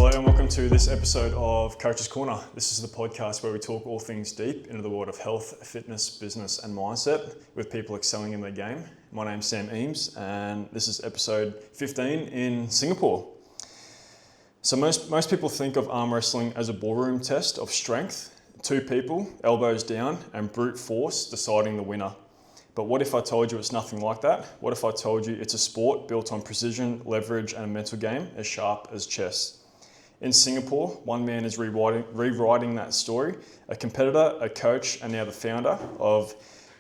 Hello and welcome to this episode of Coach's Corner. This is the podcast where we talk all things deep into the world of health, fitness, business and mindset with people excelling in their game. My name's Sam Eames and this is episode 15 in Singapore. So most people think of arm wrestling as a ballroom test of strength, two people, elbows down and brute force deciding the winner. But what if I told you it's nothing like that? What if I told you it's a sport built on precision, leverage and a mental game as sharp as chess? In Singapore, one man is rewriting that story, a competitor, a coach, and now the founder of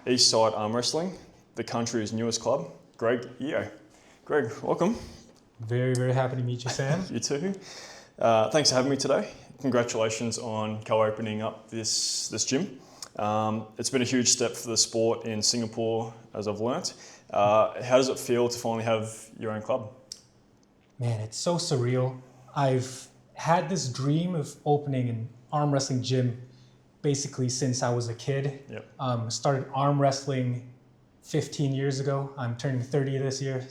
Eastside Arm Wrestling, the country's newest club, Greg Yeo. Greg, welcome. Very, very happy to meet you, Sam. You too. Thanks for having me today. Congratulations on co-opening up this gym. It's been a huge step for the sport in Singapore, as I've learnt. How does it feel to finally have your own club? Man, it's so surreal. I've had this dream of opening an arm wrestling gym basically since I was a kid. Yep. Started arm wrestling 15 years ago. I'm turning 30 this year.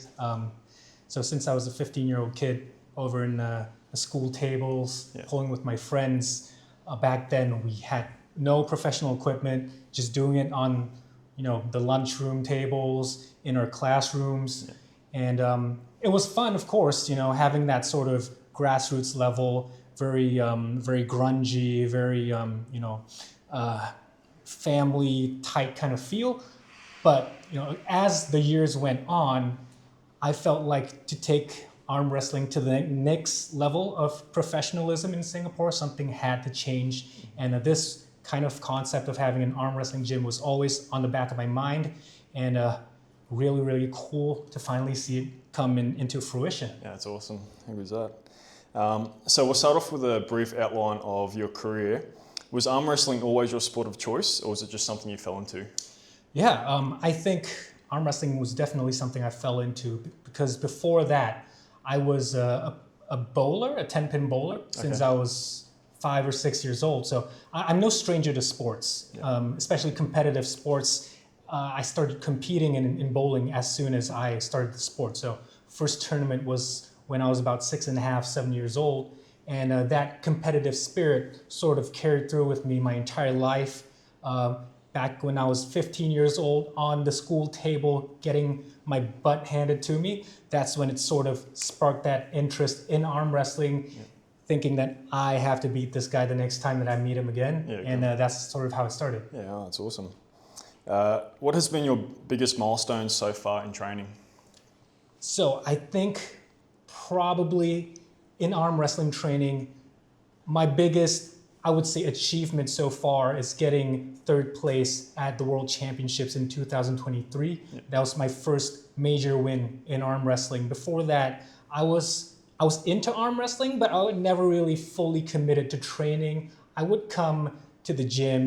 So since I was a 15-year-old kid over in the school tables, Yep. pulling with my friends, back then we had no professional equipment, just doing it on, the lunchroom tables, in our classrooms. Yep. And it was fun, of course, having that sort of grassroots level, very grungy, very, family tight kind of feel. But, as the years went on, I felt like to take arm wrestling to the next level of professionalism in Singapore, something had to change. And this kind of concept of having an arm wrestling gym was always on the back of my mind, and really, really cool to finally see it come into fruition. Yeah, it's awesome. How was that? So we'll start off with a brief outline of your career. Was arm wrestling always your sport of choice, or was it just something you fell into? Yeah, I think arm wrestling was definitely something I fell into, because before that, I was a bowler, a 10-pin bowler, since I was 5 or 6 years old. So I'm no stranger to sports, especially competitive sports. I started competing in bowling as soon as I started the sport. So first tournament was when I was about 6.5, 7 years old. And that competitive spirit sort of carried through with me my entire life. Back when I was 15 years old, on the school table, getting my butt handed to me, that's when it sort of sparked that interest in arm wrestling, thinking that I have to beat this guy the next time that I meet him again. Yeah, and that's sort of how it started. Yeah, that's awesome. What has been your biggest milestone so far in training? So I think probably in arm wrestling training, my biggest, I would say, achievement so far is getting third place at the World Championships in 2023. Yep. That was my first major win in arm wrestling. Before that, I was into arm wrestling, but I would never really fully committed to training. I would come to the gym,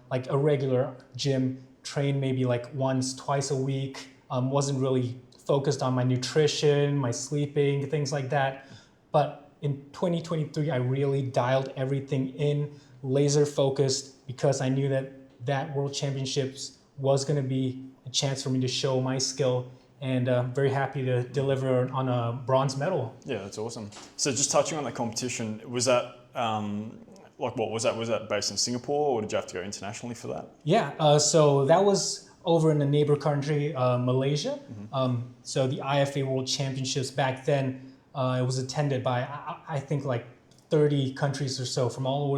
like a regular gym, train maybe like once, twice a week. Wasn't really focused on my nutrition, my sleeping, things like that. But in 2023, I really dialed everything in, laser focused, because I knew that World Championships was going to be a chance for me to show my skill, and very happy to deliver on a bronze medal. Yeah, that's awesome. So just touching on that competition, was that was that based in Singapore, or did you have to go internationally for that? Yeah, so that was over in the neighbor country, Malaysia. Mm-hmm. So the IFA World Championships back then, it was attended by, I think, like 30 countries or so from all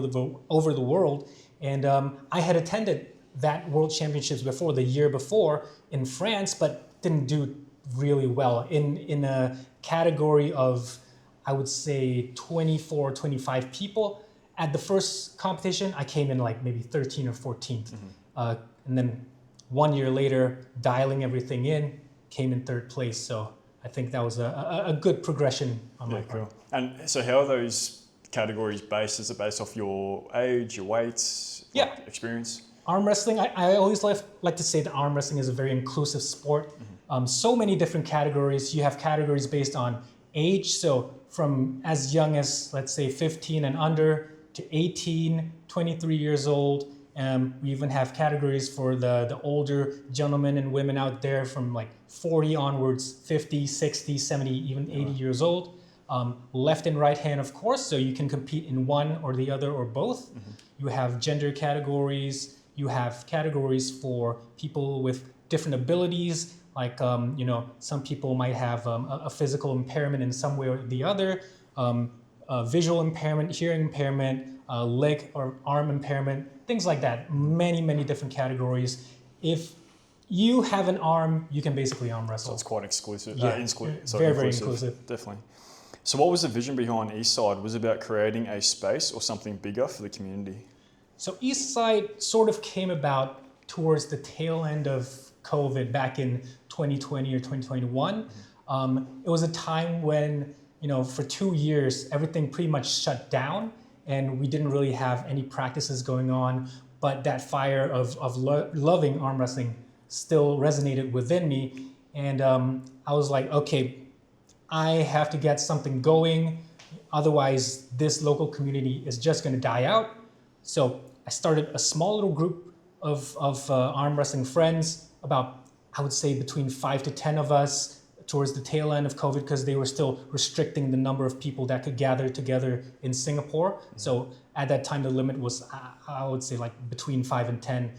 over the world. And I had attended that World Championships before, the year before, in France, but didn't do really well. In a category of, I would say, 24, 25 people. At the first competition, I came in like maybe 13 or 14th. Mm-hmm. And then 1 year later, dialing everything in, came in third place. So I think that was a good progression on my part. Cool. And so how are those categories based? Is it based off your age, your weight, experience? Arm wrestling, I always like to say that arm wrestling is a very inclusive sport. Mm-hmm. So many different categories. You have categories based on age, so from as young as, let's say, 15 and under to 18, 23 years old. We even have categories for the older gentlemen and women out there from like 40 onwards, 50, 60, 70, even 80 years old. left and right hand, of course, so you can compete in one or the other or both. You have gender categories. You have categories for people with different abilities, like some people might have a physical impairment in some way or the other, visual impairment, hearing impairment, leg or arm impairment, things like that. Many, many different categories. If you have an arm, you can basically arm wrestle. So it's quite exclusive. Yeah, very inclusive. Definitely. So what was the vision behind Eastside? Was it about creating a space or something bigger for the community? So Eastside sort of came about towards the tail end of COVID back in 2020 or 2021. It was a time when, for 2 years, everything pretty much shut down and we didn't really have any practices going on, but that fire of loving arm wrestling still resonated within me. And I was like, okay, I have to get something going. Otherwise, this local community is just going to die out. So I started a small little group of arm wrestling friends, about, I would say, between 5 to 10 of us towards the tail end of COVID, because they were still restricting the number of people that could gather together in Singapore. So at that time, the limit was, I would say, like between 5 and 10.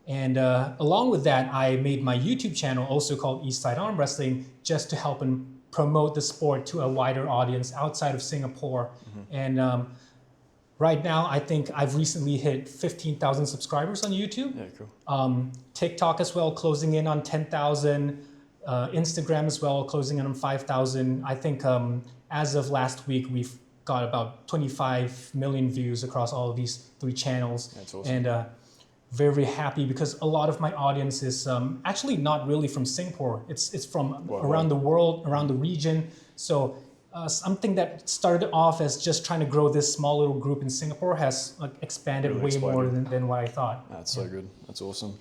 And along with that, I made my YouTube channel, also called Eastside Arm Wrestling, just to help and promote the sport to a wider audience outside of Singapore. And right now, I think I've recently hit 15,000 subscribers on YouTube. Yeah, cool. TikTok as well, closing in on 10,000. Instagram as well, closing in on 5,000. I think as of last week, we've got about 25 million views across all of these 3 channels. That's awesome. And very, very happy because a lot of my audience is actually not really from Singapore. It's from around the world, around the region. So something that started off as just trying to grow this small little group in Singapore has expanded Really way more than what I thought. That's so good. That's awesome.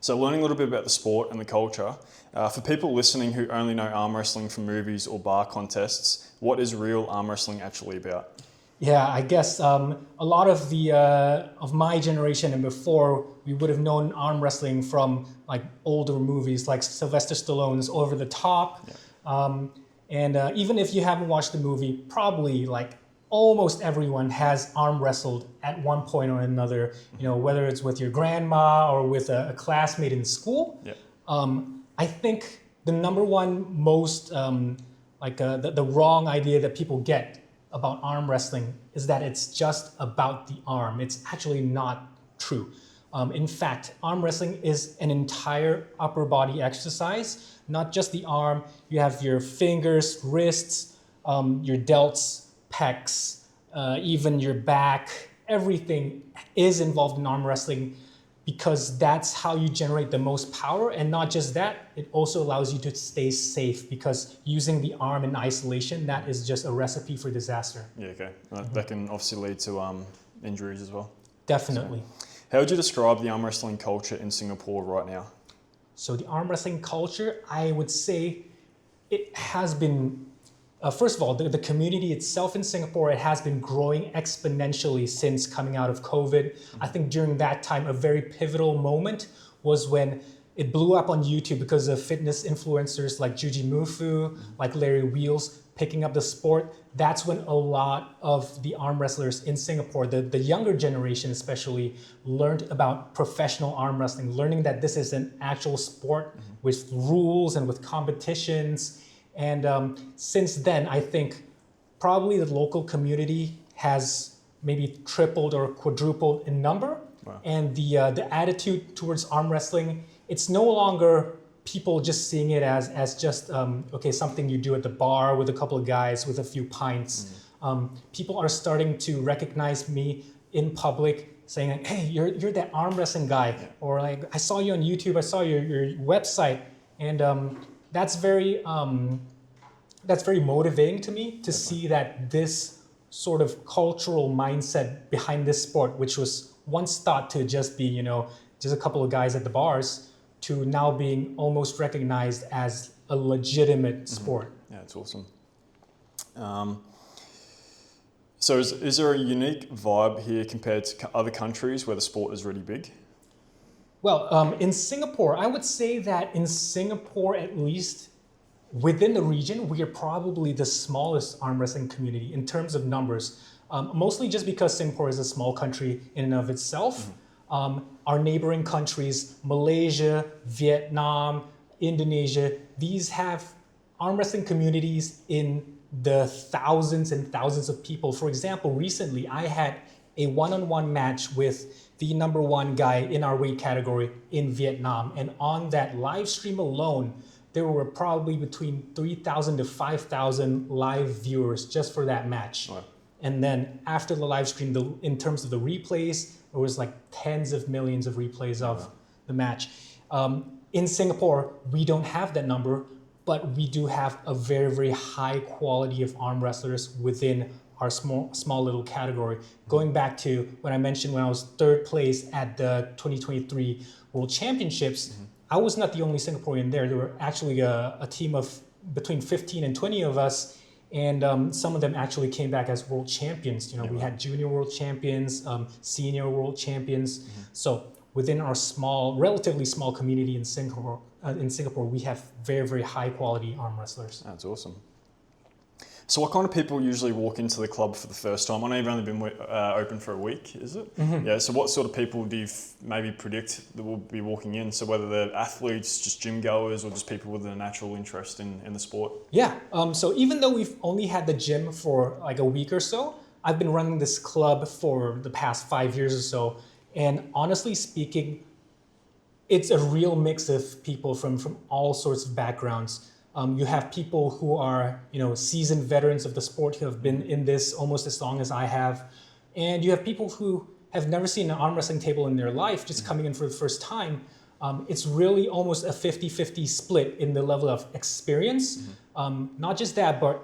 So learning a little bit about the sport and the culture, for people listening who only know arm wrestling from movies or bar contests, what is real arm wrestling actually about? Yeah, I guess a lot of the of my generation and before, we would have known arm wrestling from like older movies like Sylvester Stallone's Over the Top. Yeah. And even if you haven't watched the movie, probably like almost everyone has arm wrestled at one point or another, whether it's with your grandma or with a classmate in school. Yeah. I think the number one most the wrong idea that people get about arm wrestling is that it's just about the arm. It's actually not true. In fact, arm wrestling is an entire upper body exercise, not just the arm. You have your fingers, wrists, your delts, pecs, even your back. Everything is involved in arm wrestling because that's how you generate the most power. And not just that, it also allows you to stay safe because using the arm in isolation, that is just a recipe for disaster. Yeah, okay. That can obviously lead to injuries as well. Definitely. So, how would you describe the arm wrestling culture in Singapore right now? So the arm wrestling culture, I would say it has been, first of all, the community itself in Singapore, it has been growing exponentially since coming out of COVID. I think during that time, a very pivotal moment was when it blew up on YouTube because of fitness influencers like Juji Mufu, like Larry Wheels, picking up the sport. That's when a lot of the arm wrestlers in Singapore, the younger generation especially, learned about professional arm wrestling, learning that this is an actual sport with rules and with competitions. And since then, I think probably the local community has maybe tripled or quadrupled in number. Wow. And the attitude towards arm wrestling, it's no longer people just seeing it as just, something you do at the bar with a couple of guys with a few pints. People are starting to recognize me in public saying, like, hey, you're that arm wrestling guy. Yeah. Or like, I saw you on YouTube, I saw your website. And that's very motivating to me to see that this sort of cultural mindset behind this sport, which was once thought to just be, just a couple of guys at the bars, to now being almost recognized as a legitimate sport. Yeah, it's awesome. So is there a unique vibe here compared to other countries where the sport is really big? Well, in Singapore, I would say that in Singapore at least, within the region, we are probably the smallest arm wrestling community in terms of numbers, mostly just because Singapore is a small country in and of itself. Our neighboring countries, Malaysia, Vietnam, Indonesia, these have arm wrestling communities in the thousands and thousands of people. For example, recently I had a one-on-one match with the number one guy in our weight category in Vietnam. And on that live stream alone, there were probably between 3,000 to 5,000 live viewers just for that match. Wow. And then after the live stream, in terms of the replays, there was like tens of millions of replays of the match. In Singapore, we don't have that number, but we do have a very, very high quality of arm wrestlers within our small little category. Going back to when I mentioned when I was third place at the 2023 World Championships, I was not the only Singaporean there. There were actually a team of between 15 and 20 of us, and some of them actually came back as world champions. We had junior world champions, senior world champions. So within our relatively small community in Singapore, we have very, very high quality arm wrestlers. That's awesome. So what kind of people usually walk into the club for the first time? I know you've only been open for a week, is it? Yeah, so what sort of people do you maybe predict that will be walking in? So whether they're athletes, just gym goers, or just people with a natural interest in the sport? Yeah, so even though we've only had the gym for like a week or so, I've been running this club for the past 5 years or so. And honestly speaking, it's a real mix of people from all sorts of backgrounds. You have people who are, seasoned veterans of the sport who have been in this almost as long as I have. And you have people who have never seen an arm wrestling table in their life, just coming in for the first time. It's really almost a 50-50 split in the level of experience. Not just that, but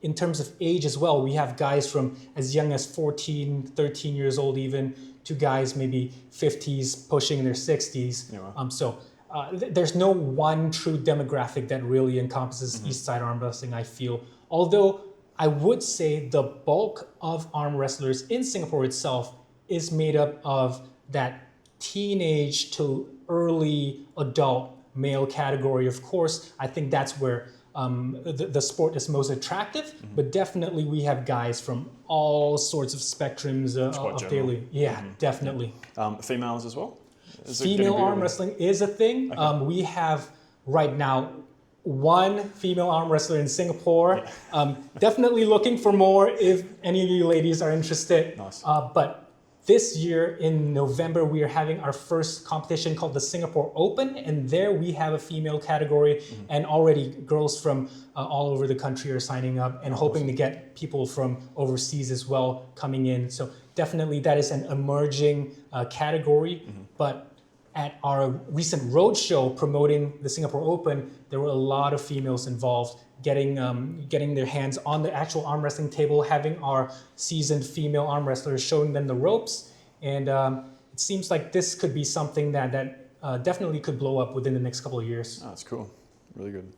in terms of age as well. We have guys from as young as 14, 13 years old even, to guys maybe 50s pushing their 60s. There's no one true demographic that really encompasses Eastside Arm Wrestling, I feel. Although I would say the bulk of arm wrestlers in Singapore itself is made up of that teenage to early adult male category. Of course, I think that's where the sport is most attractive, but definitely we have guys from all sorts of spectrums of daily. Yeah, definitely. Females as well? Female arm wrestling is a thing. Okay. We have right now one female arm wrestler in Singapore. Definitely looking for more if any of you ladies are interested. Nice. But this year in November, we are having our first competition called the Singapore Open. And there we have a female category, and already girls from all over the country are signing up and hoping to get people from overseas as well coming in. So definitely that is an emerging category. But at our recent roadshow promoting the Singapore Open, there were a lot of females involved, getting their hands on the actual arm wrestling table, having our seasoned female arm wrestlers showing them the ropes. And it seems like this could be something that definitely could blow up within the next couple of years. Oh, that's cool. Really good.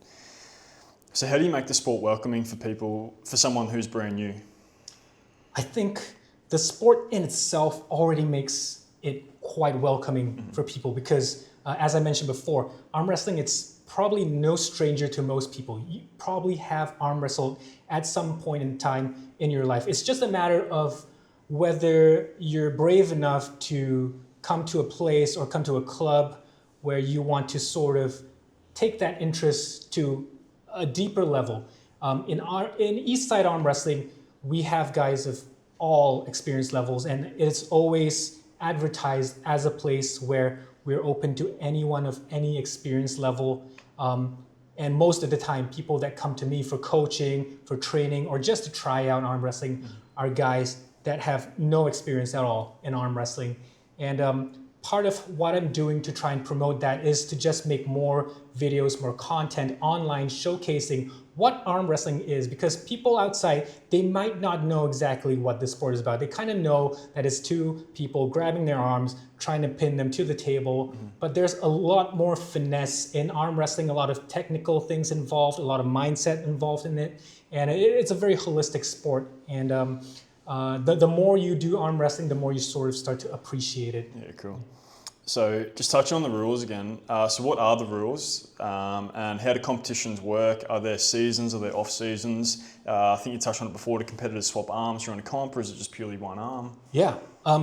So how do you make the sport welcoming for someone who's brand new? I think the sport in itself already makes it quite welcoming for people because, as I mentioned before, arm wrestling, it's probably no stranger to most people. You probably have arm wrestled at some point in time in your life. It's just a matter of whether you're brave enough to come to a place or come to a club where you want to sort of take that interest to a deeper level. In Eastside Arm Wrestling, we have guys of all experience levels, and it's always advertised as a place where we're open to anyone of any experience level. And most of the time, people that come to me for coaching, for training, or just to try out arm wrestling are guys that have no experience at all in arm wrestling. And part of what I'm doing to try and promote that is to just make more videos, more content online showcasing what arm wrestling is, because people outside, they might not know exactly what this sport is about. They kind of know that it's two people grabbing their arms, trying to pin them to the table, but there's a lot more finesse in arm wrestling, a lot of technical things involved, a lot of mindset involved in it, and it's a very holistic sport. And the more you do arm wrestling, the more you sort of start to appreciate it. Yeah, cool. So just touching on the rules again. So what are the rules and how do competitions work? Are there seasons? Are there off seasons? I think you touched on it before. Do competitors swap arms during a comp, or is it just purely one arm? Yeah.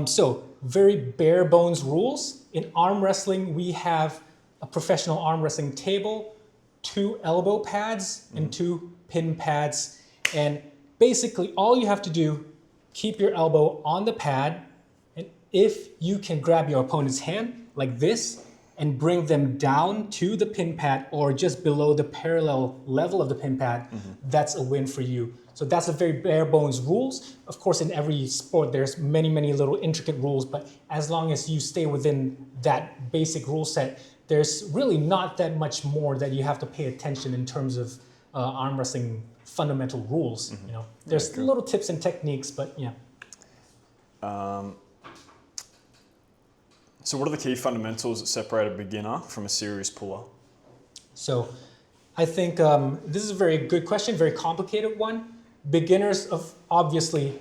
So very bare bones rules. In arm wrestling, we have a professional arm wrestling table, 2 elbow pads and 2 pin pads. And basically all you have to do, keep your elbow on the pad. And if you can grab your opponent's hand like this and bring them down to the pin pad or just below the parallel level of the pin pad, that's a win for you. So that's a very bare bones rules. Of course, in every sport, there's many, many little intricate rules, but as long as you stay within that basic rule set, there's really not that much more that you have to pay attention in terms of arm wrestling fundamental rules. You know, there's little tips and techniques, but yeah. So what are the key fundamentals that separate a beginner from a serious puller? So I think this is a very good question, very complicated one. Beginners, obviously,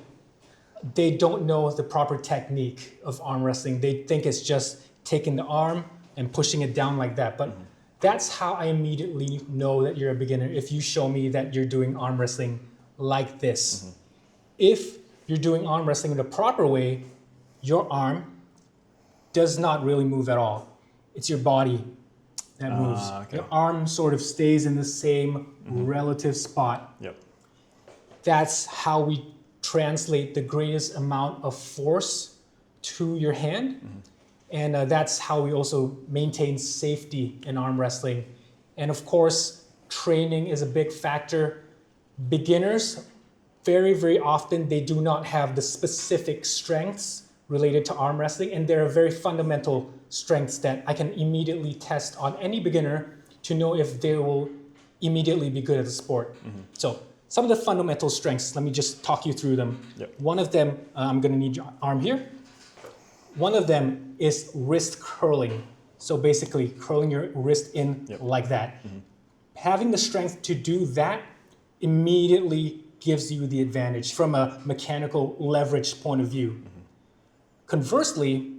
they don't know the proper technique of arm wrestling. They think it's just taking the arm and pushing it down like that. But that's how I immediately know that you're a beginner, if you show me that you're doing arm wrestling like this. If you're doing arm wrestling the proper way, your arm does not really move at all. It's your body that moves. Okay. Your arm sort of stays in the same relative spot. Yep. That's how we translate the greatest amount of force to your hand. And that's how we also maintain safety in arm wrestling. And of course, training is a big factor. Beginners, very, very often, they do not have the specific strengths related to arm wrestling. And there are very fundamental strengths that I can immediately test on any beginner to know if they will immediately be good at the sport. So some of the fundamental strengths, let me just talk you through them. Yep. One of them, I'm gonna need your arm here. One of them is wrist curling. So basically curling your wrist in like that. Having the strength to do that immediately gives you the advantage from a mechanical leverage point of view. Conversely,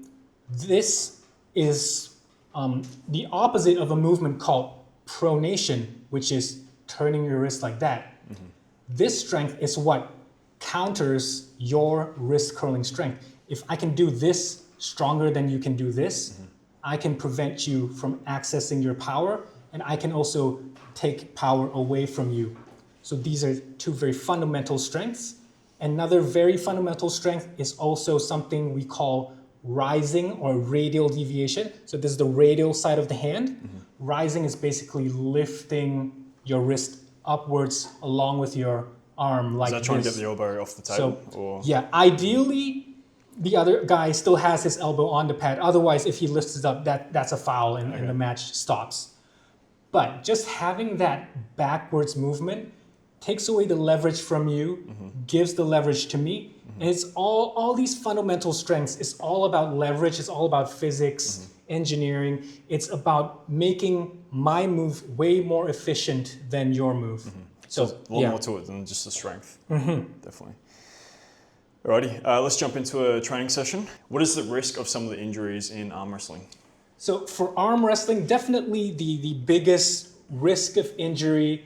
this is the opposite of a movement called pronation, which is turning your wrist like that. This strength is what counters your wrist curling strength. If I can do this stronger than you can do this, I can prevent you from accessing your power, and I can also take power away from you. So these are 2 very fundamental strengths. Another very fundamental strength is also something we call rising or radial deviation. So this is the radial side of the hand. Rising is basically lifting your wrist upwards along with your arm like this. Is that trying to get the elbow off the table? So, yeah, ideally, the other guy still has his elbow on the pad. Otherwise, if he lifts it up, that's a foul and the match stops. But just having that backwards movement takes away the leverage from you, gives the leverage to me. And it's all these fundamental strengths. It's all about leverage. It's all about physics, engineering. It's about making my move way more efficient than your move. So a lot more to it than just the strength. Definitely. Alrighty, let's jump into a training session. What is the risk of some of the injuries in arm wrestling? So for arm wrestling, definitely the biggest risk of injury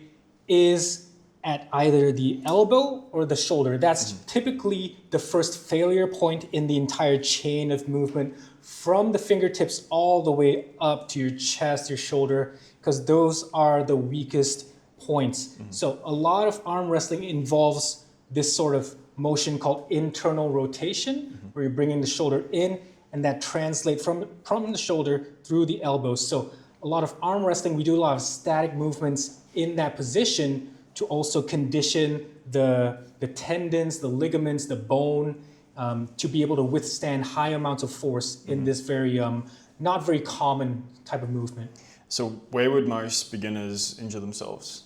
is at either the elbow or the shoulder. That's typically the first failure point in the entire chain of movement from the fingertips all the way up to your chest, your shoulder, because those are the weakest points. So a lot of arm wrestling involves this sort of motion called internal rotation, where you're bringing the shoulder in, and that translates from the shoulder through the elbows. So a lot of arm wrestling, we do a lot of static movements in that position to also condition the tendons, the ligaments, the bone, to be able to withstand high amounts of force in this very, not very common type of movement. So where would most beginners injure themselves?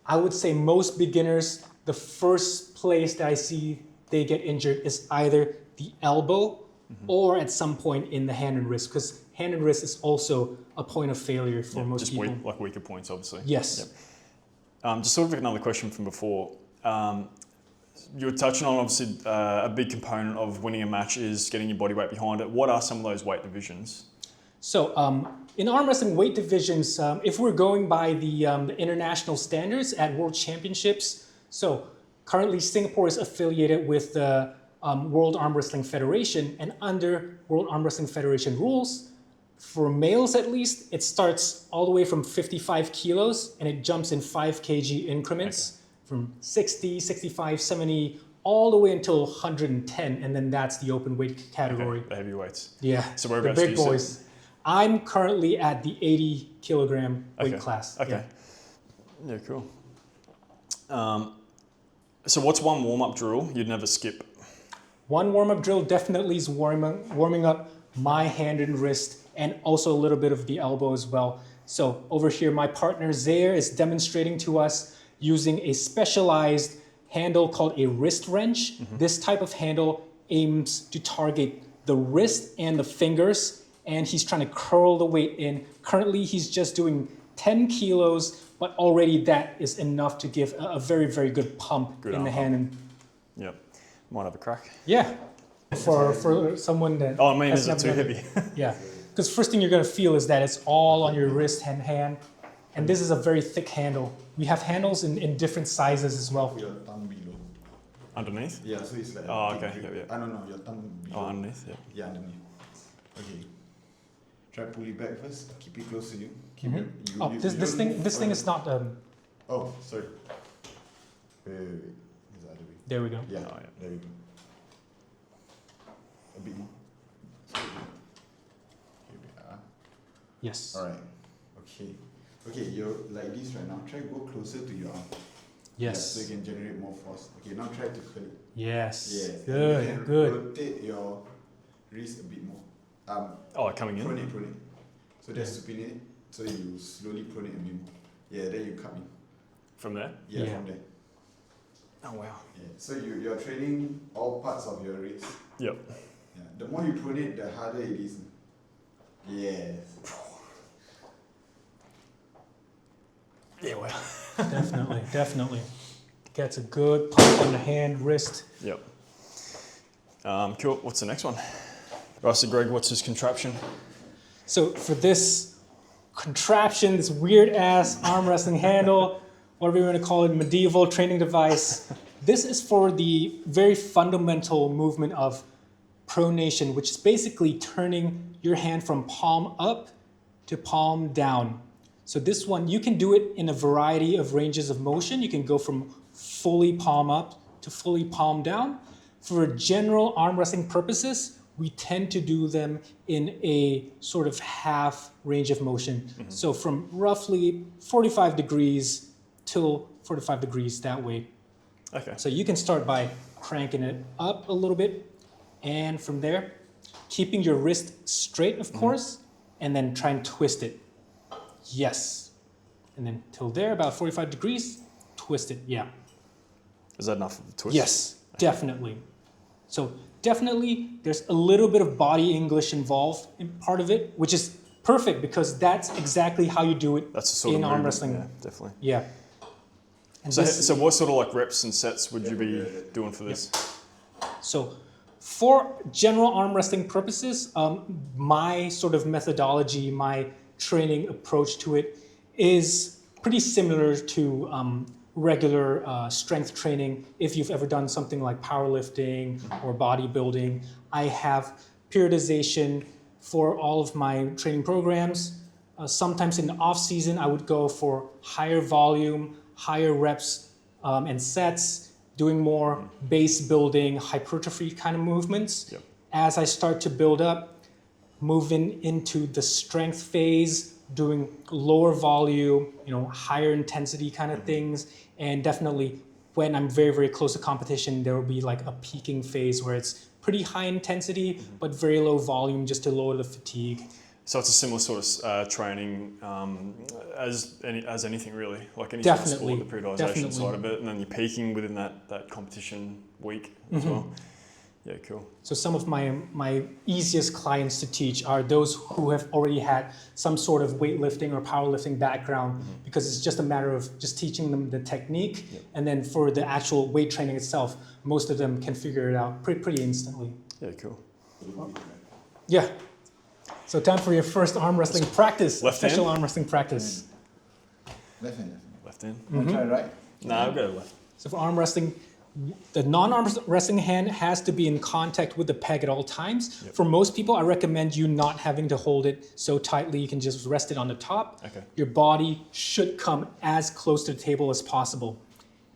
I would say most beginners, the first place that I see they get injured is either the elbow or at some point in the hand and wrist, because hand and wrist is also a point of failure for most people. Just like weaker points, obviously. Yes. Just sort of another question from before. You were touching on, obviously, a big component of winning a match is getting your body weight behind it. What are some of those weight divisions? So in arm wrestling weight divisions, if we're going by the international standards at World Championships, so currently Singapore is affiliated with the World Arm Wrestling Federation, and under World Arm Wrestling Federation rules, for males at least, it starts all the way from 55 kilos and it jumps in 5 kg increments from 60, 65, 70, all the way until 110, and then that's the open weight category. Okay, the heavyweights. Yeah, So the whereabouts do big you sit? boys. I'm currently at the 80 kilogram weight class. Okay. Yeah, cool. So what's one warm-up drill you'd never skip? One warm-up drill definitely is warming up my hand and wrist, and also a little bit of the elbow as well. So over here, my partner Zaire is demonstrating to us using a specialized handle called a wrist wrench. This type of handle aims to target the wrist and the fingers, and he's trying to curl the weight in. Currently, he's just doing 10 kilos, but already that is enough to give a very, very good pump in the hand. And Yep. Might have a crack. yeah, for someone that Oh, I mean, is has it too never heavy? Yeah, because first thing you're gonna feel is that it's all on your wrist and hand, and this is a very thick handle. We have handles in different sizes as well. Your thumb below. Underneath? Yeah, so it's like. Oh, a big okay, grip. yeah, yeah. No, your thumb below. Oh, underneath, yeah. Yeah, underneath. Okay. Try pull it back first. Keep it close to you. Keep it. Oh, this don't thing move. this thing is not. Oh, sorry. Wait. It's the other way. There we go. Yeah. Oh, yeah. There we go. A bit more. Sorry. Here we are. Yes. All right. Okay. Okay, you're like this right now. Try go closer to your arm. Yeah, Yes. so you can generate more force. Okay, now try to curl it. Yes. Yeah. Good. And Good. rotate your wrist a bit more. Oh, coming in? Prone it. So just supine it. So you slowly prone it a bit more. Yeah, then you come in. From there? Yeah, Yeah. from there. Oh, wow. Yeah. So you're training all parts of your wrist. Yep. Yeah. The more you prone it, the harder it is. Yes. Yeah, wow. Definitely. Gets a good pump on the hand, wrist. Yep. Cool. What's the next one? Right, so Greg, what's his contraption? So for this contraption, this weird ass arm wrestling handle, whatever you want to call it, medieval training device, this is for the very fundamental movement of pronation, which is basically turning your hand from palm up to palm down. So this one, you can do it in a variety of ranges of motion. You can go from fully palm up to fully palm down. For general arm wrestling purposes, we tend to do them in a sort of half range of motion. So from roughly 45 degrees till 45 degrees that way. Okay. So you can start by cranking it up a little bit, and from there, keeping your wrist straight, of course, and then try and twist it. Yes. And then till there, about 45 degrees, twist it. Yeah. Is that enough of a twist? Yes, definitely. So definitely there's a little bit of body English involved in part of it, which is perfect because that's exactly how you do it That's the sort in of arm movement, wrestling. Yeah, definitely. Yeah. And So, this- so what sort of like reps and sets would you be doing for this? So for general arm wrestling purposes, my sort of methodology, my training approach to it is pretty similar to regular strength training. If you've ever done something like powerlifting or bodybuilding, I have periodization for all of my training programs. Sometimes in the off season, I would go for higher volume, higher reps and sets, doing more base building, hypertrophy kind of movements. Yep. As I start to build up, moving into the strength phase, doing lower volume, higher intensity kind of things. And definitely when I'm very, very close to competition, there will be like a peaking phase where it's pretty high intensity, but very low volume just to lower the fatigue. So it's a similar sort of training as anything really, like any sort of sport, the periodization side of it, and then you're peaking within that competition week as well. Yeah, cool. So some of my easiest clients to teach are those who have already had some sort of weightlifting or powerlifting background, because it's just a matter of just teaching them the technique, and then for the actual weight training itself, most of them can figure it out pretty instantly. Yeah, cool. Yeah. So time for your first arm wrestling practice. Left Special hand? arm wrestling practice. Left hand. Left hand. Wanna try right? No, I'll go left. So for arm wrestling, the non-arm wrestling hand has to be in contact with the peg at all times. Yep. For most people, I recommend you not having to hold it so tightly. You can just rest it on the top. Okay. Your body should come as close to the table as possible.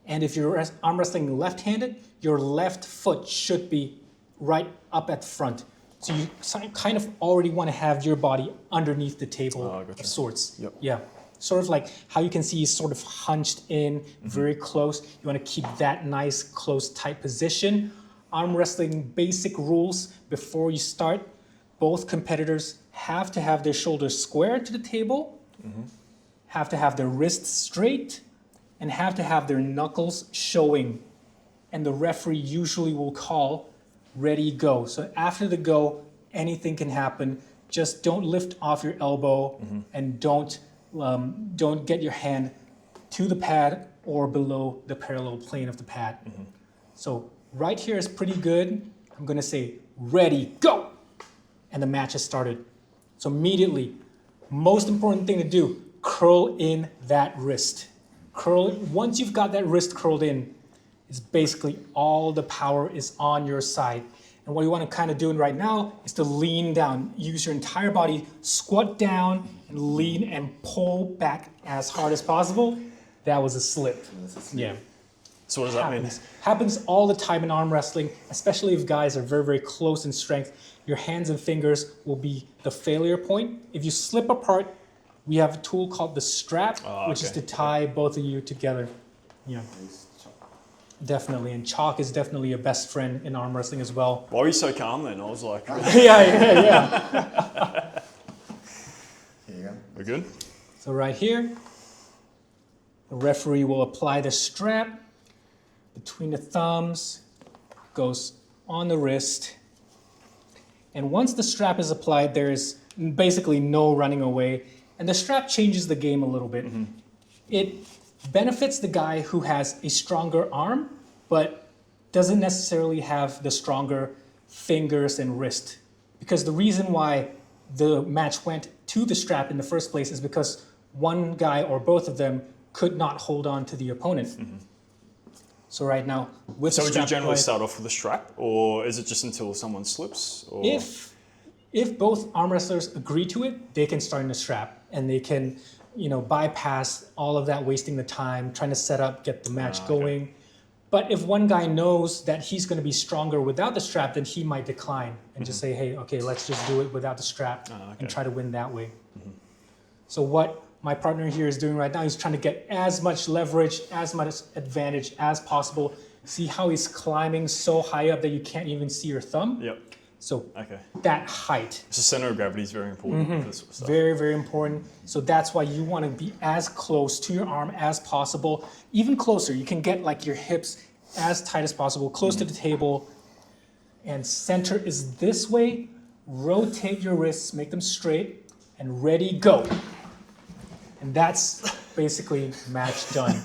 And if you're arm wrestling left-handed, your left foot should be right up at front. So you kind of already want to have your body underneath the table gotcha. of sorts. Yep. Yeah. Sort of like how you can see is sort of hunched in, very close. You want to keep that nice, close, tight position. Arm wrestling basic rules before you start. Both competitors have to have their shoulders square to the table, have to have their wrists straight, and have to have their knuckles showing. And the referee usually will call, ready, go. So after the go, anything can happen. Just don't lift off your elbow and don't get your hand to the pad or below the parallel plane of the pad. So right here is pretty good. I'm gonna say, ready, go. And the match has started. So immediately, most important thing to do, curl in that wrist. Curl it. Once you've got that wrist curled in, it's basically all the power is on your side. And what you want to kind of do right now is to lean down. Use your entire body, squat down, and lean and pull back as hard as possible. That was a slip. Yeah. So what does that mean? Happens all the time in arm wrestling, especially if guys are very, very close in strength. Your hands and fingers will be the failure point. If you slip apart, we have a tool called the strap, which is to tie both of you together. Yeah. Definitely, and chalk is definitely your best friend in arm wrestling as well. Why were you so calm then? I was like, yeah. Here you go. we're good? So right here, the referee will apply the strap between the thumbs, goes on the wrist. And once the strap is applied, there is basically no running away. And the strap changes the game a little bit. It benefits the guy who has a stronger arm, but doesn't necessarily have the stronger fingers and wrist. Because the reason why the match went to the strap in the first place is because one guy or both of them could not hold on to the opponent. So right now, with So the would you strap generally applied, start off with a strap, or is it just until someone slips? Or? if both arm wrestlers agree to it, they can start in the strap, and they can, bypass all of that, wasting the time, trying to set up, get the match going. But if one guy knows that he's going to be stronger without the strap, then he might decline and just say, hey, okay, let's just do it without the strap and try to win that way. So what my partner here is doing right now, he's trying to get as much leverage, as much advantage as possible. See how he's climbing so high up that you can't even see your thumb? Yep. So Okay. that height, So center of gravity is very important for this sort of stuff. very, very important. So that's why you want to be as close to your arm as possible, even closer. You can get like your hips as tight as possible, close to the table. And center is this way. Rotate your wrists, make them straight, and ready, go. And that's basically match done.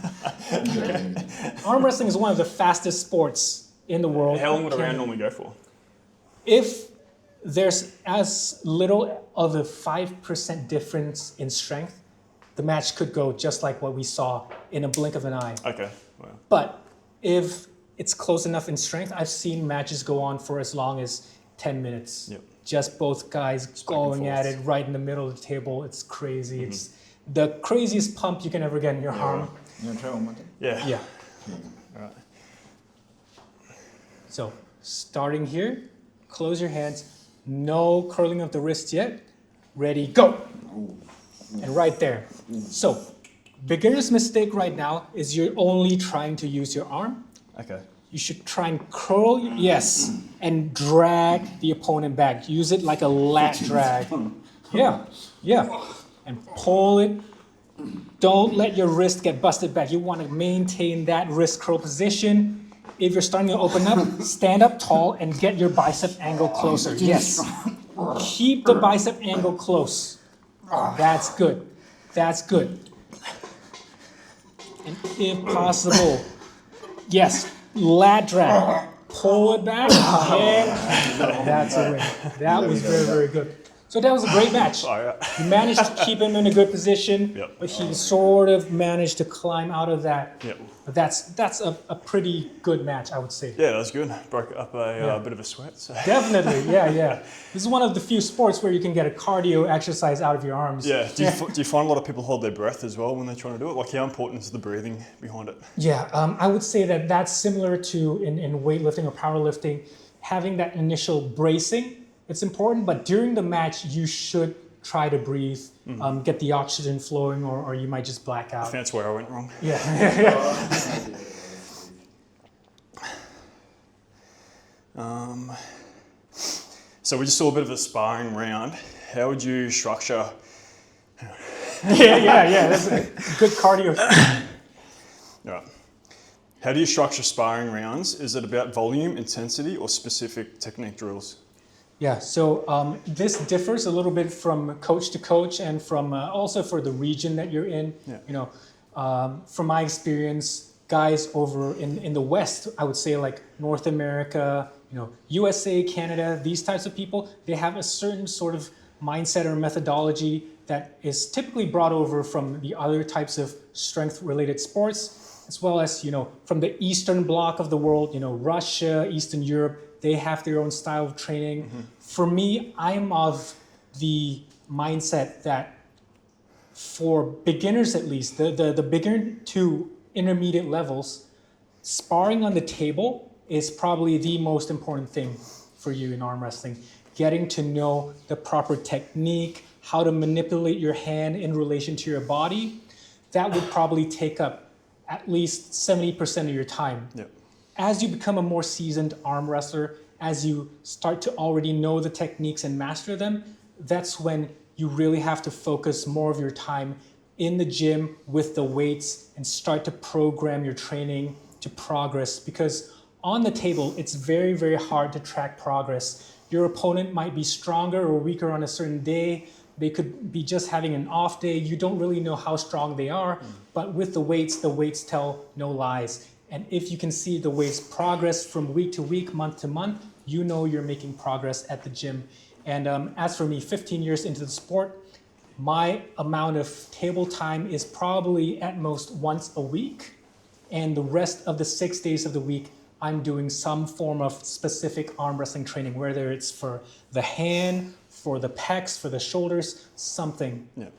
Arm wrestling is one of the fastest sports in the world. How long would a round normally go for? If there's as little of a 5% difference in strength, the match could go just like what we saw in a blink of an eye. Okay. Wow. But if it's close enough in strength, I've seen matches go on for as long as 10 minutes. Yep. Just both guys and going at forth. it right in the middle of the table. It's crazy. It's the craziest pump you can ever get in your arm. You want to try one more time? Yeah. Yeah. Here you go. All right. So starting here, close your hands. No curling of the wrists yet. Ready, go. And right there. So beginner's mistake right now is you're only trying to use your arm. Okay. You should try and curl, yes, and drag the opponent back. Use it like a lat drag. Yeah, yeah. And pull it. Don't let your wrist get busted back. You want to maintain that wrist curl position. If you're starting to open up, stand up tall and get your bicep angle closer. Yes. Keep the bicep angle close. That's good. That's good. And if possible, yes, lat drag. Pull it back. Yeah. That's a win. That was very, very good. So that was a great match. Oh, yeah. You managed to keep him in a good position, Yep. but he sort of managed to climb out of that. Yep. But that's a pretty good match, I would say. Yeah, that was good. Broke up a bit of a sweat. So. Definitely, yeah. This is one of the few sports where you can get a cardio exercise out of your arms. Yeah. Do you find a lot of people hold their breath as well when they're trying to do it? Like, how important is the breathing behind it? Yeah, I would say that that's similar to in weightlifting or powerlifting. Having that initial bracing, it's important, but during the match, you should try to breathe, get the oxygen flowing, or you might just black out. I think that's where I went wrong. Yeah. So we just saw a bit of a sparring round. How would you structure? Yeah. That's a good cardio. All right. How do you structure sparring rounds? Is it about volume, intensity, or specific technique drills? Yeah, so this differs a little bit from coach to coach and from also for the region that you're in. Yeah. You know, from my experience, guys over in the West, I would say like North America, you know, USA, Canada, these types of people, they have a certain sort of mindset or methodology that is typically brought over from the other types of strength-related sports, as well as, you know, from the Eastern bloc of the world, you know, Russia, Eastern Europe, they have their own style of training. Mm-hmm. For me, I'm of the mindset that for beginners at least, the beginner to intermediate levels, sparring on the table is probably the most important thing for you in arm wrestling. Getting to know the proper technique, how to manipulate your hand in relation to your body, that would probably take up at least 70% of your time. Yep. As you become a more seasoned arm wrestler, as you start to already know the techniques and master them, that's when you really have to focus more of your time in the gym with the weights and start to program your training to progress. Because on the table, it's very, very hard to track progress. Your opponent might be stronger or weaker on a certain day. They could be just having an off day. You don't really know how strong they are. But with the weights tell no lies. And if you can see the weights progress from week to week, month to month, you know you're making progress at the gym. And as for me, 15 years into the sport, my amount of table time is probably at most once a week. And the rest of the 6 days of the week, I'm doing some form of specific arm wrestling training, whether it's for the hand, for the pecs, for the shoulders, something. Yeah.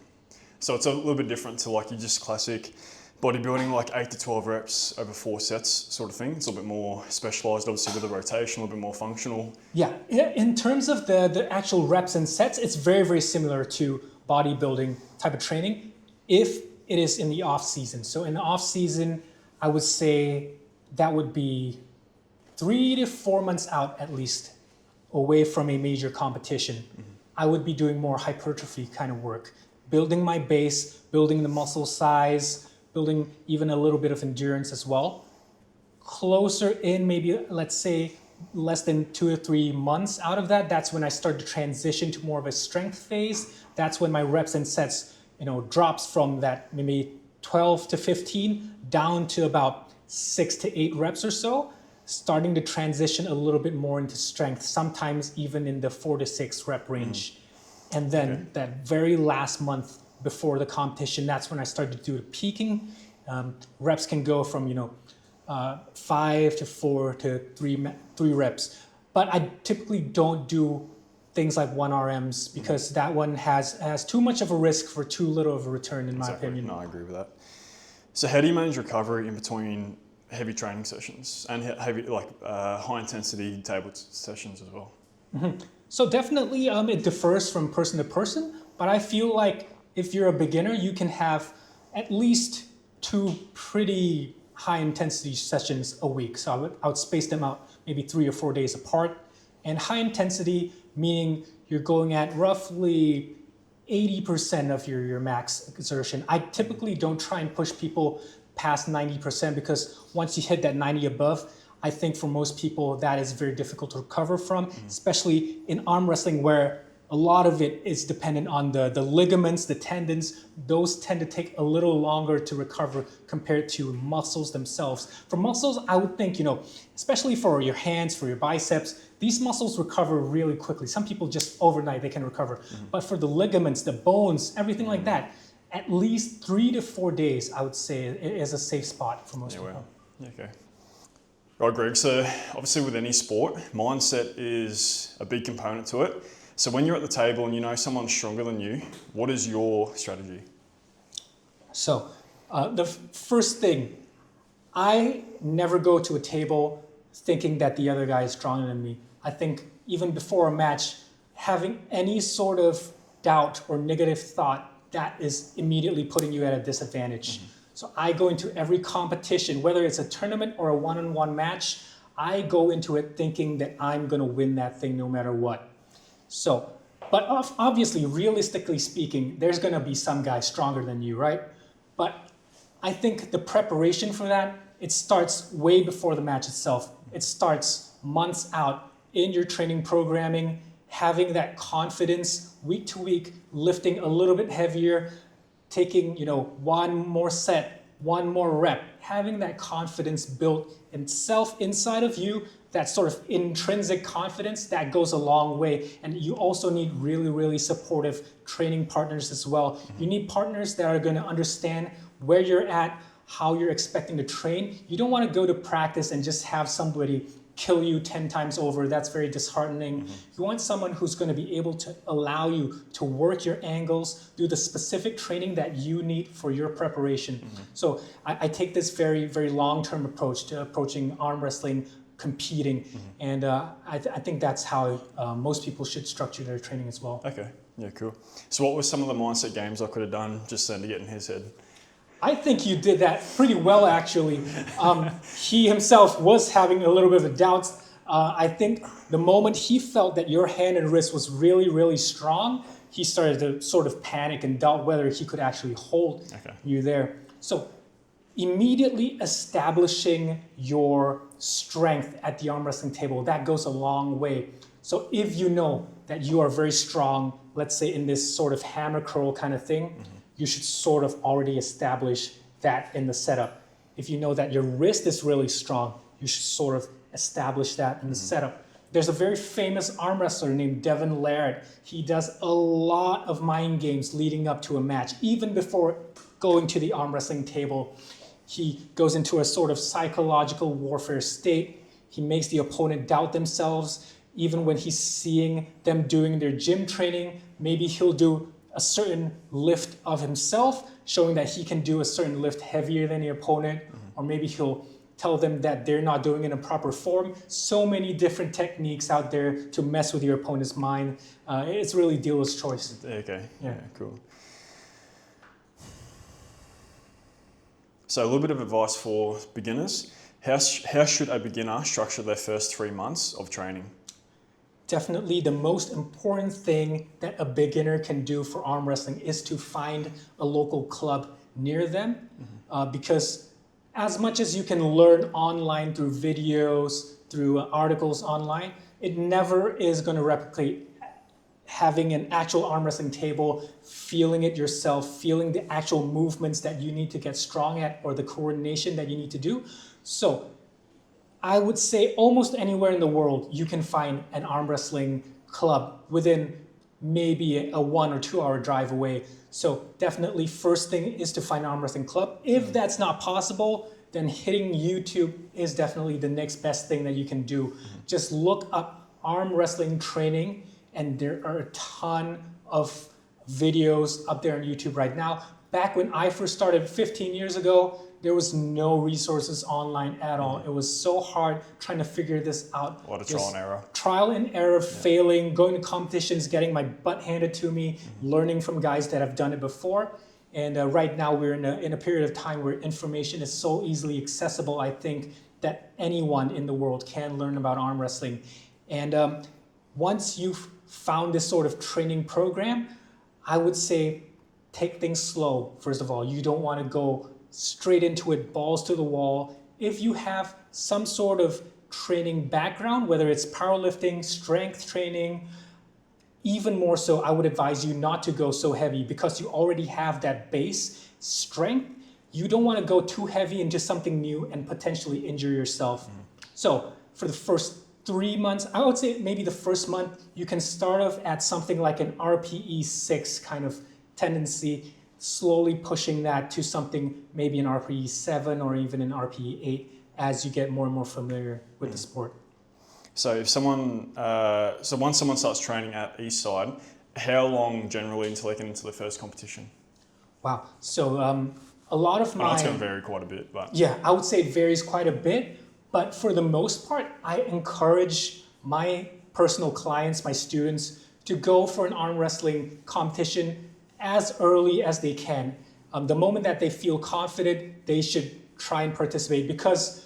So it's a little bit different to like your just classic bodybuilding, like 8 to 12 reps over 4 sets sort of thing. It's a little bit more specialized, obviously, with the rotation, a little bit more functional. Yeah, in terms of the actual reps and sets, it's very, very similar to bodybuilding type of training if it is in the off season. So in the off season, I would say that would be 3 to 4 months out at least away from a major competition. Mm-hmm. I would be doing more hypertrophy kind of work, building my base, building the muscle size, building even a little bit of endurance as well. Closer in, maybe let's say less than 2 or 3 months out of that, that's when I start to transition to more of a strength phase. That's when my reps and sets, drops from that maybe 12 to 15 down to about 6 to 8 reps or so, starting to transition a little bit more into strength, sometimes even in the 4 to 6 rep range. And then that very last month before the competition, that's when I started to do the peaking. Reps can go from 5 to 4 to 3 reps, but I typically don't do things like 1RMs because that one has too much of a risk for too little of a return, in my opinion. No, I agree with that. So how do you manage recovery in between heavy training sessions and high intensity table sessions as well? Mm-hmm. So definitely it differs from person to person, but I feel like if you're a beginner, you can have at least 2 pretty high intensity sessions a week. So I would space them out maybe 3 or 4 days apart. And high intensity, meaning you're going at roughly 80% of your max exertion. I typically don't try and push people past 90% because once you hit that 90 above, I think for most people that is very difficult to recover from, especially in arm wrestling where a lot of it is dependent on the ligaments, the tendons. Those tend to take a little longer to recover compared to muscles themselves. For muscles, I would think, especially for your hands, for your biceps, these muscles recover really quickly. Some people just overnight they can recover. But for the ligaments, the bones, everything like that, at least 3 to 4 days, I would say, is a safe spot for most people. Well, okay. Right, Greg. So obviously with any sport, mindset is a big component to it. So when you're at the table and you know someone's stronger than you, what is your strategy? So the first thing, I never go to a table thinking that the other guy is stronger than me. I think even before a match, having any sort of doubt or negative thought, that is immediately putting you at a disadvantage. So I go into every competition, whether it's a tournament or a one-on-one match, I go into it thinking that I'm going to win that thing no matter what. So, but obviously, realistically speaking, there's going to be some guy stronger than you, right? But I think the preparation for that, it starts way before the match itself. It starts months out in your training programming, having that confidence week to week, lifting a little bit heavier, taking, one more set, one more rep, having that confidence built itself inside of you, that sort of intrinsic confidence, that goes a long way. And you also need really, really supportive training partners as well. You need partners that are going to understand where you're at, how you're expecting to train. You don't want to go to practice and just have somebody kill you 10 times over. That's very disheartening. You want someone who's going to be able to allow you to work your angles, do the specific training that you need for your preparation. So I take this very, very long-term approach to approaching arm wrestling, competing, and I think that's how most people should structure their training as well. Okay, yeah, cool. So what were some of the mindset games I could have done just then to get in his head? I think you did that pretty well, actually. He himself was having a little bit of a doubt. I think the moment he felt that your hand and wrist was really, really strong, he started to sort of panic and doubt whether he could actually hold you there. So immediately establishing your strength at the arm wrestling table, that goes a long way. So if you know that you are very strong, let's say in this sort of hammer curl kind of thing, you should sort of already establish that in the setup. If you know that your wrist is really strong, you should sort of establish that in the setup. There's a very famous arm wrestler named Devin Laird. He does a lot of mind games leading up to a match. Even before going to the arm wrestling table, he goes into a sort of psychological warfare state. He makes the opponent doubt themselves. Even when he's seeing them doing their gym training, maybe he'll do a certain lift of himself, showing that he can do a certain lift heavier than the opponent, or maybe he'll tell them that they're not doing it in proper form. So many different techniques out there to mess with your opponent's mind. It's really dealer's choice. Okay, Yeah. Cool. So a little bit of advice for beginners. How should a beginner structure their first 3 months of training? Definitely the most important thing that a beginner can do for arm wrestling is to find a local club near them, because as much as you can learn online through videos, through articles online, it never is going to replicate having an actual arm wrestling table, feeling it yourself, feeling the actual movements that you need to get strong at or the coordination that you need to do. So I would say almost anywhere in the world, you can find an arm wrestling club within maybe a 1 or 2 hour drive away. So definitely first thing is to find an arm wrestling club. If that's not possible, then hitting YouTube is definitely the next best thing that you can do. Just look up arm wrestling training, and there are a ton of videos up there on YouTube right now. Back when I first started 15 years ago, there was no resources online at all. It was so hard trying to figure this out. A lot of trial and error. Trial and error, failing, going to competitions, getting my butt handed to me, learning from guys that have done it before. And right now we're in a period of time where information is so easily accessible, I think, that anyone in the world can learn about arm wrestling. And once you've found this sort of training program, I would say take things slow, first of all. You don't want to go straight into it, balls to the wall. If you have some sort of training background, whether it's powerlifting, strength training, even more so, I would advise you not to go so heavy because you already have that base strength. You don't want to go too heavy into something new and potentially injure yourself. So for the first 3 months, I would say maybe the first month, you can start off at something like an RPE 6 kind of tendency, slowly pushing that to something maybe an RPE 7 or even an RPE 8 as you get more and more familiar with the sport. So if someone, once someone starts training at Eastside, how long generally until they get into the first competition? Wow. So a lot of It's going to vary quite a bit, but yeah, I would say it varies quite a bit. But for the most part, I encourage my personal clients, my students, to go for an arm wrestling competition as early as they can. The moment that they feel confident, they should try and participate because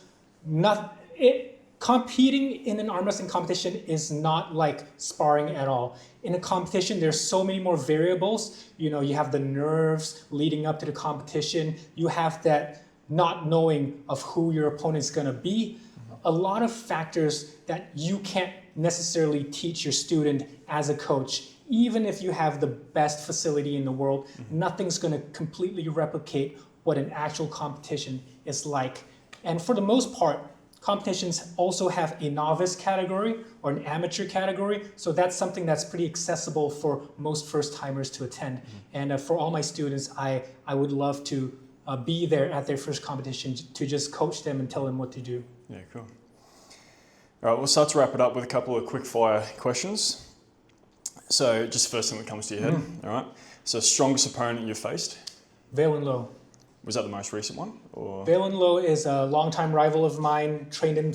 competing in an arm wrestling competition is not like sparring at all. In a competition, there's so many more variables. You know, you have the nerves leading up to the competition. You have that not knowing of who your opponent's gonna be. A lot of factors that you can't necessarily teach your student as a coach. Even if you have the best facility in the world, nothing's gonna completely replicate what an actual competition is like. And for the most part, competitions also have a novice category or an amateur category, so that's something that's pretty accessible for most first-timers to attend. And for all my students, I would love to be there at their first competition to just coach them and tell them what to do. yeah, cool. All right, we'll start to wrap it up with a couple of quick-fire questions. So just first thing that comes to your head, all right? So strongest opponent you've faced? Valen Low. Was that the most recent one? Or? Valen Low is a longtime rival of mine. Trained him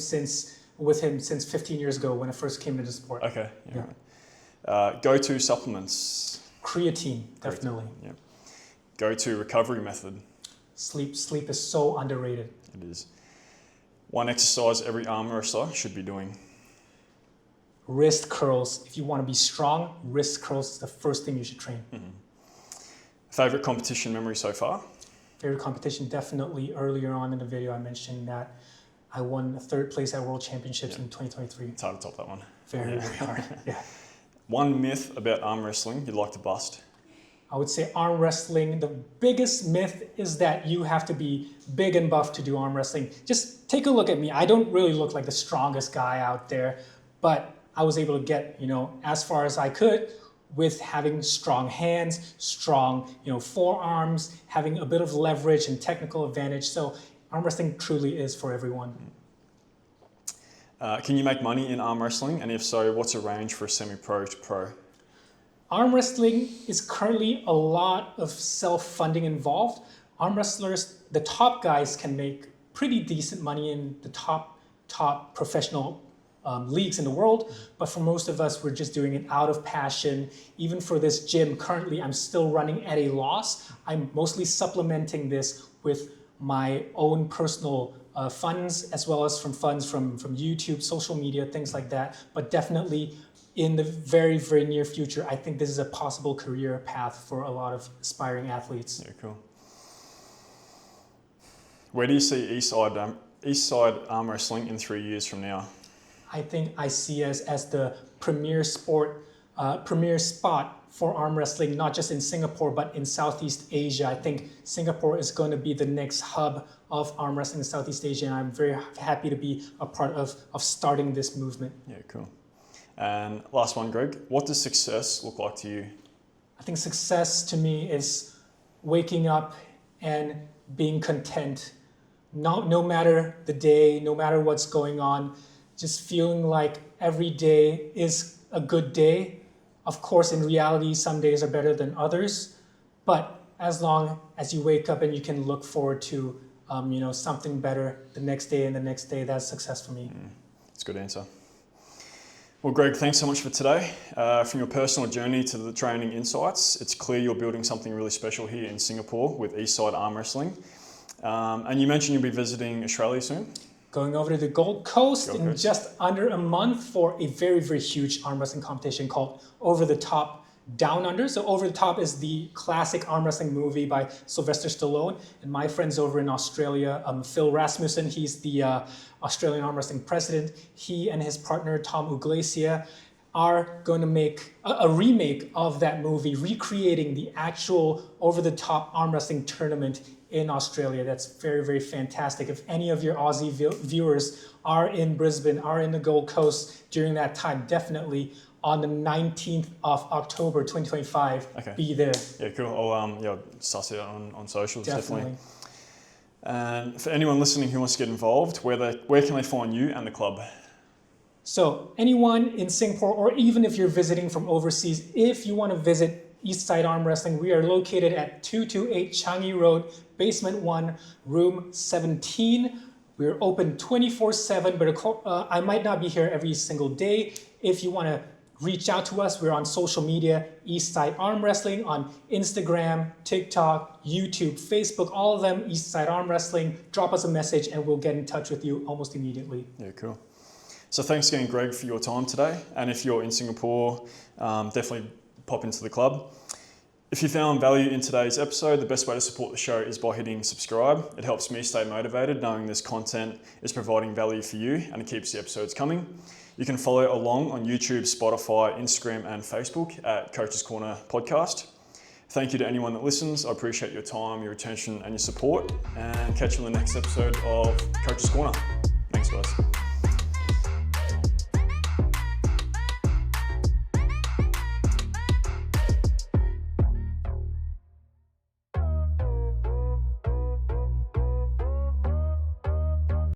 with him since 15 years ago when I first came into the sport. Okay. Yeah. Right. Go-to supplements? Creatine, definitely. Yeah. Go-to recovery method? Sleep is so underrated. It is. One exercise every arm wrestler should be doing? Wrist curls. If you want to be strong, wrist curls is the first thing you should train. Favorite competition memory so far? Favorite competition, definitely earlier on in the video I mentioned that I won 3rd place at World Championships in 2023. It's hard to top that one. Very hard. Yeah. One myth about arm wrestling you'd like to bust? I would say arm wrestling, the biggest myth is that you have to be big and buff to do arm wrestling. Just take a look at me. I don't really look like the strongest guy out there, but I was able to get, as far as I could with having strong hands, strong, forearms, having a bit of leverage and technical advantage. So arm wrestling truly is for everyone. Can you make money in arm wrestling? And if so, what's a range for semi-pro to pro? Arm wrestling is currently a lot of self-funding involved. Arm wrestlers, the top guys can make pretty decent money in the top professional leagues in the world, but for most of us, we're just doing it out of passion. Even for this gym, currently I'm still running at a loss. I'm mostly supplementing this with my own personal funds, as well as from funds from YouTube, social media, things like that. But definitely in the very, very near future, I think this is a possible career path for a lot of aspiring athletes. Yeah, cool. Where do you see Eastside Arm Wrestling in 3 years from now? I think I see us as the premier spot for arm wrestling, not just in Singapore, but in Southeast Asia. I think Singapore is going to be the next hub of arm wrestling in Southeast Asia, and I'm very happy to be a part of starting this movement. Yeah, cool. And last one, Greg, what does success look like to you? I think success to me is waking up and being content. No matter the day, no matter what's going on, just feeling like every day is a good day. Of course, in reality, some days are better than others, but as long as you wake up and you can look forward to something better the next day and the next day, that's success for me. That's a good answer. Well, Greg, thanks so much for today. From your personal journey to the training insights, it's clear you're building something really special here in Singapore with Eastside Arm Wrestling. And you mentioned you'll be visiting Australia soon. Going over to the Gold Coast in just under a month for a very, very huge arm wrestling competition called Over the Top Down Under. So Over the Top is the classic arm wrestling movie by Sylvester Stallone. And my friends over in Australia, Phil Rasmussen, he's the Australian arm wrestling president. He and his partner, Tom Uglesia, are going to make a remake of that movie, recreating the actual over-the-top arm wrestling tournament in Australia. That's very, very fantastic. If any of your Aussie viewers are in Brisbane, are in the Gold Coast during that time, definitely on the 19th of October 2025, be there. Yeah, cool. I'll suss it on socials, definitely. Definitely. And for anyone listening who wants to get involved, where can they find you and the club? So anyone in Singapore, or even if you're visiting from overseas, if you want to visit Eastside Arm Wrestling, we are located at 228 Changi Road, Basement 1, Room 17. We're open 24/7, but I might not be here every single day. If you want to reach out to us, we're on social media, Eastside Arm Wrestling, on Instagram, TikTok, YouTube, Facebook, all of them, Eastside Arm Wrestling. Drop us a message and we'll get in touch with you almost immediately. Yeah, cool. So thanks again, Greg, for your time today. And if you're in Singapore, definitely pop into the club. If you found value in today's episode, the best way to support the show is by hitting subscribe. It helps me stay motivated knowing this content is providing value for you and it keeps the episodes coming. You can follow along on YouTube, Spotify, Instagram and Facebook at Coach's Corner Podcast. Thank you to anyone that listens. I appreciate your time, your attention and your support, and catch you on the next episode of Coach's Corner. Thanks guys.